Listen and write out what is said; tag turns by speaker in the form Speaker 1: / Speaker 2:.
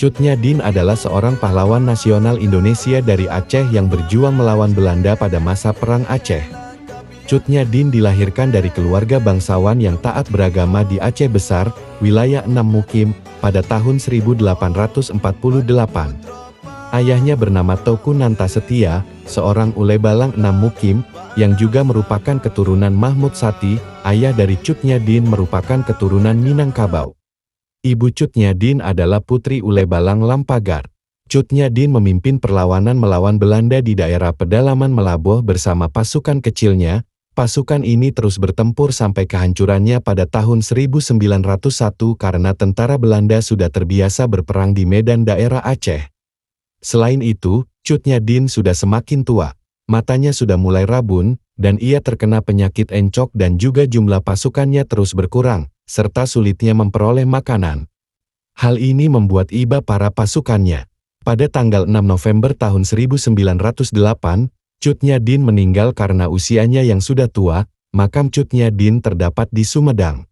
Speaker 1: Cut Nyak adalah seorang pahlawan nasional Indonesia dari Aceh yang berjuang melawan Belanda pada masa Perang Aceh. Cut Nyak dilahirkan dari keluarga bangsawan yang taat beragama di Aceh Besar, wilayah Enam Mukim, pada tahun 1848. Ayahnya bernama Teuku Nanta Setia, seorang ulebalang Enam Mukim, yang juga merupakan keturunan Mahmud Sati. Ayah dari Cut Nyak merupakan keturunan Minangkabau. Ibu Cut Nyak adalah putri ulebalang Lampagar. Cut Nyak memimpin perlawanan melawan Belanda di daerah pedalaman Melaboh bersama pasukan kecilnya. Pasukan ini terus bertempur sampai kehancurannya pada tahun 1901 karena tentara Belanda sudah terbiasa berperang di medan daerah Aceh. Selain itu, Cut Nyak sudah semakin tua. Matanya sudah mulai rabun, dan ia terkena penyakit encok dan juga jumlah pasukannya terus berkurang, serta sulitnya memperoleh makanan. Hal ini membuat iba para pasukannya. Pada tanggal 6 November tahun 1908, Cut Nyak meninggal karena usianya yang sudah tua. Makam Cut Nyak terdapat di Sumedang.